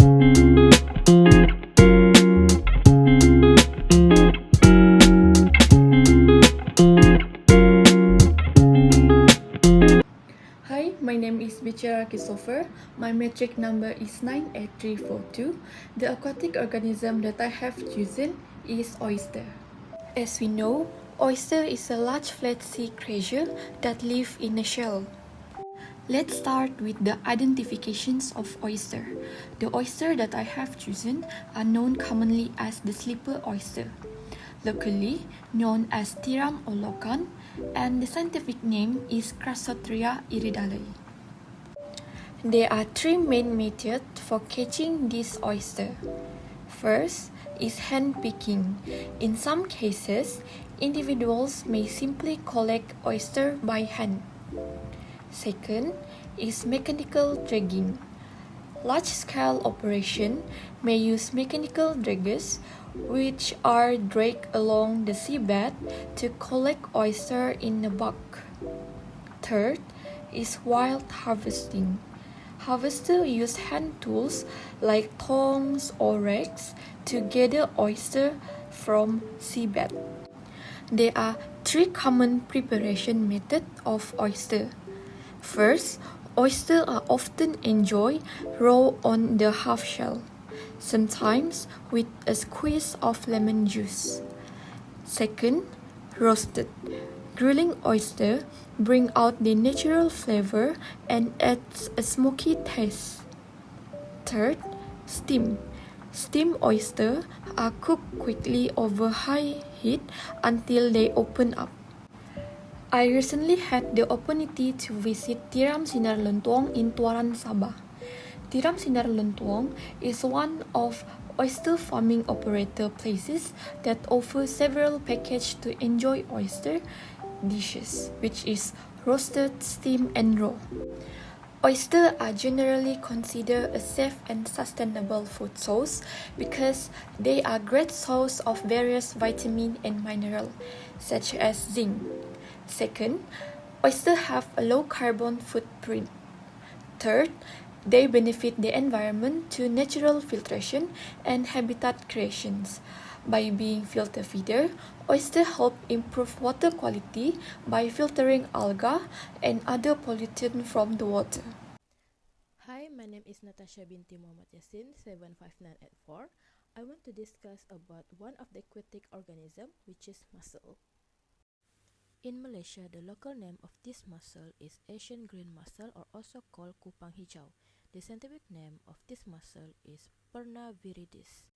Hi, my name is Bichara Christopher. My metric number is 98342. The aquatic organism that I have chosen is oyster. As we know, oyster is a large flat sea creature that live in a shell. Let's start with the identifications of oyster. The oyster that I have chosen are known commonly as the sleeper oyster, locally known as Tiram olokan, and the scientific name is Crassotria iridale. There are three main methods for catching this oyster. First is hand picking. In some cases, individuals may simply collect oyster by hand. Second is mechanical dragging. Large-scale operation may use mechanical draggers, which are dragged along the seabed to collect oyster in a bulk. Third is wild harvesting. Harvesters use hand tools like tongs or rakes to gather oyster from seabed. There are three common preparation methods of oyster. First, oysters are often enjoyed raw on the half shell, sometimes with a squeeze of lemon juice. Second, roasted. Grilling oyster brings out the natural flavor and adds a smoky taste. Third, steam. Steamed oysters are cooked quickly over high heat until they open up. I recently had the opportunity to visit Tiram Sinar Lentuong in Tuaran, Sabah. Tiram Sinar Lentuong is one of oyster farming operator places that offer several packages to enjoy oyster dishes, which is roasted, steamed, and raw. Oysters are generally considered a safe and sustainable food source because they are great source of various vitamins and minerals, such as zinc. Second, oysters have a low carbon footprint. Third, they benefit the environment through natural filtration and habitat creations. By being filter feeder, oysters help improve water quality by filtering algae and other pollutants from the water. Hi, my name is Natasha binti Muhammad Yassin 75984. I want to discuss about one of the aquatic organism, which is mussel. In Malaysia, the local name of this mussel is Asian green mussel, or also called kupang hijau. The scientific name of this mussel is Perna viridis.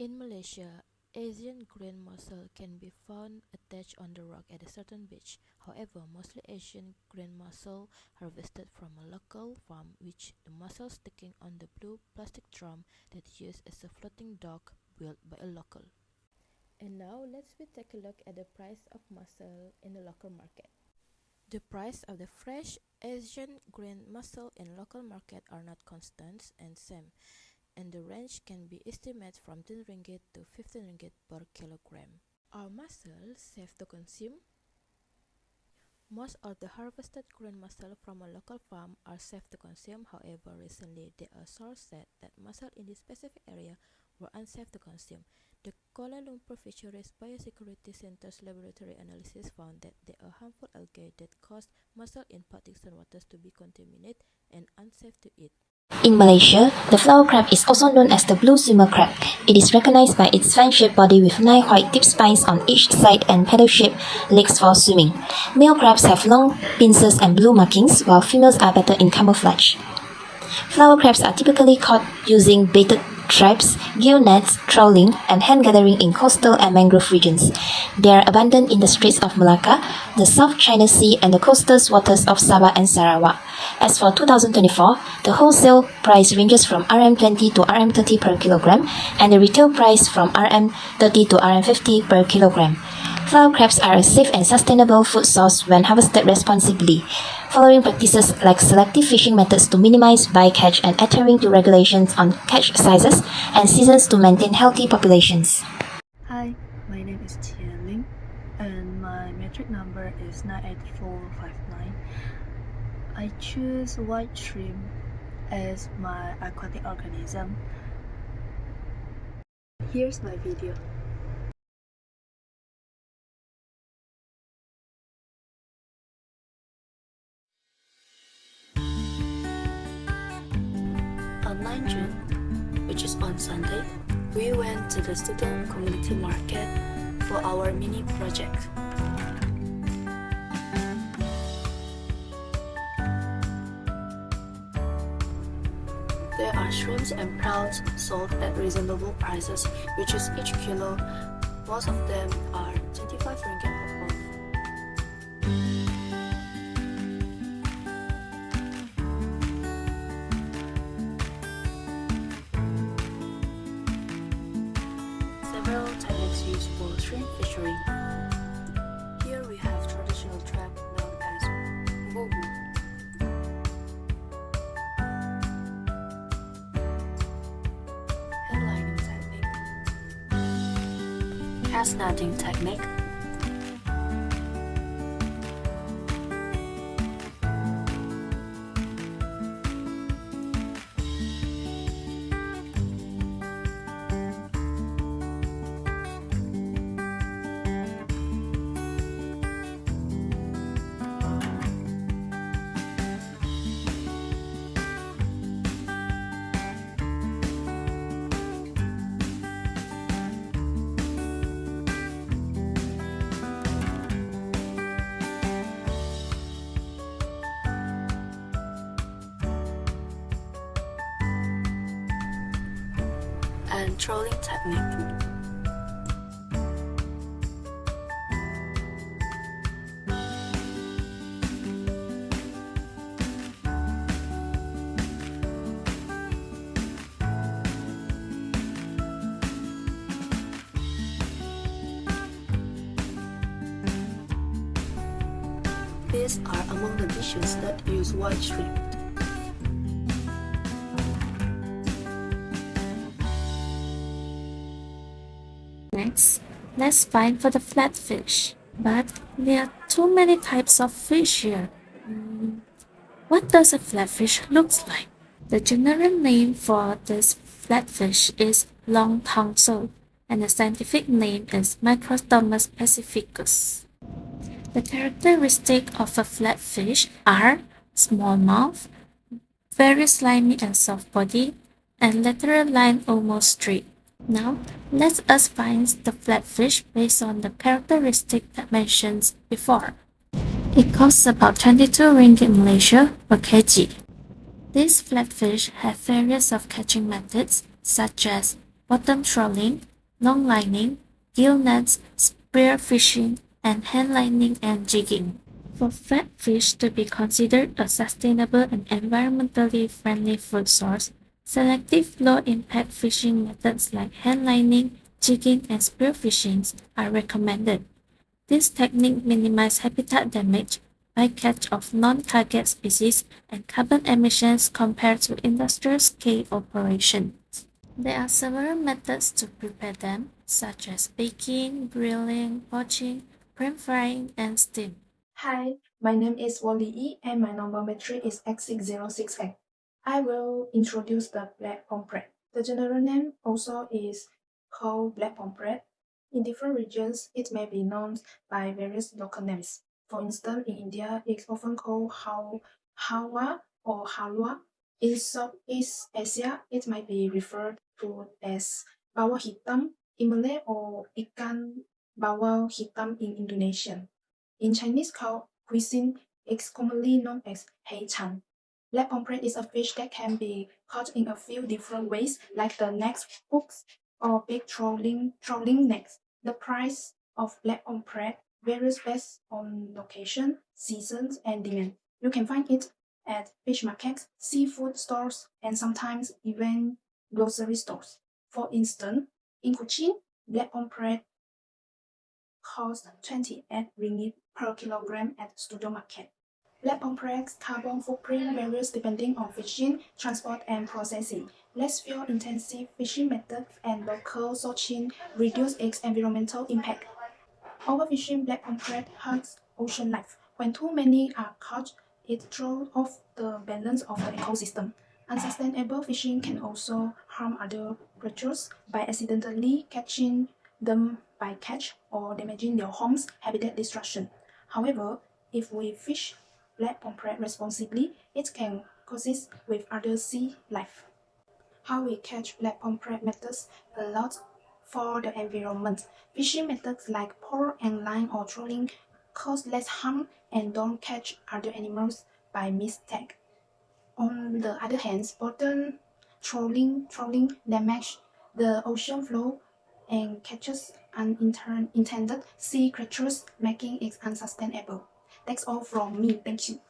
In Malaysia, Asian green mussel can be found attached on the rock at a certain beach. However, mostly Asian green mussel harvested from a local farm, which the mussel sticking on the blue plastic drum that used as a floating dock built by a local. And now let's take a look at the price of mussel in the local market. The price of the fresh Asian green mussel in local market are not constant and same, and the range can be estimated from 10 ringgit to 15 ringgit per kilogram. Are mussels safe to consume? Most of the harvested green mussel from a local farm are safe to consume. However, recently there are sources said that mussel in this specific area were unsafe to consume. The Kuala Lumpur Fisheries Biosecurity Center's laboratory analysis found that there are harmful algae that cause mussel in Pakistan waters to be contaminated and unsafe to eat. In Malaysia, the flower crab is also known as the blue swimmer crab. It is recognized by its fan-shaped body with 9 white tip spines on each side and paddle-shaped legs for swimming. Male crabs have long pincers and blue markings, while females are better in camouflage. Flower crabs are typically caught using baited traps, gill nets, trawling, and hand gathering in coastal and mangrove regions. They are abundant in the Straits of Malacca, the South China Sea, and the coastal waters of Sabah and Sarawak. As for 2024, the wholesale price ranges from RM20 to RM30 per kilogram, and the retail price from RM30 to RM50 per kilogram. Flower crabs are a safe and sustainable food source when harvested responsibly, following practices like selective fishing methods to minimize bycatch and adhering to regulations on catch sizes and seasons to maintain healthy populations. Hi, my name is Tian Ling, and my metric number is 98459. I choose white shrimp as my aquatic organism. Here's my video. On 9 June, which is on Sunday, we went to the student community market for our mini project. There are shrimps and prawns sold at reasonable prices, which is each kilo. Most of them are 25 ringgit per pound. Several techniques used for shrimp fishery. Here we have traditional trap known as wobu. Handlining technique. Cast netting technique. And trolling technique. These are among the dishes that use white shrimp. Next, let's find for the flatfish. But there are too many types of fish here. What does a flatfish look like? The general name for this flatfish is long-tongued sole, and the scientific name is Microstomus pacificus. The characteristics of a flatfish are small mouth, very slimy and soft body, and lateral line almost straight. Now, let us find the flatfish based on the characteristic that mentioned before. It costs about 22 ringgit Malaysia per kg. These flatfish have various of catching methods such as bottom trolling, long lining, gill nets, spear fishing, and hand lining and jigging. For flatfish to be considered a sustainable and environmentally friendly food source, selective low-impact fishing methods like hand lining, jigging, and spear fishing are recommended. This technique minimizes habitat damage, bycatch of non-target species, and carbon emissions compared to industrial-scale operations. There are several methods to prepare them, such as baking, grilling, poaching, prem-frying, and steam. Hi, my name is Wally E and my number metric is X6068. I will introduce the black pomfret. The general name also is called black pomfret. In different regions, it may be known by various local names. For instance, in India, it's often called hawa or halwa. In Southeast Asia, it might be referred to as bawal hitam in Malay or ikan bawal hitam in Indonesian. In Chinese cuisine, it's commonly known as hei chan. Black pomfret is a fish that can be caught in a few different ways, like the net hooks or big trolling nets. The price of black pomfret varies based on location, seasons, and demand. You can find it at fish markets, seafood stores, and sometimes even grocery stores. For instance, in Cochin, black pomfret cost 28 ringgit per kilogram at studio market. Black pomfret's carbon footprint varies depending on fishing, transport, and processing. Less fuel-intensive fishing methods and local sourcing reduce its environmental impact. Overfishing black pomfret hurts ocean life. When too many are caught, it throws off the balance of the ecosystem. Unsustainable fishing can also harm other creatures by accidentally catching them by catch or damaging their homes, habitat destruction. However, if we fish black pomfret responsibly, it can coexist with other sea life. How we catch black pomfret matters a lot for the environment. Fishing methods like pole and line or trolling cause less harm and don't catch other animals by mistake. On the other hand, bottom trolling damage the ocean floor and catches unintended sea creatures, making it unsustainable. That's all from me. Thank you.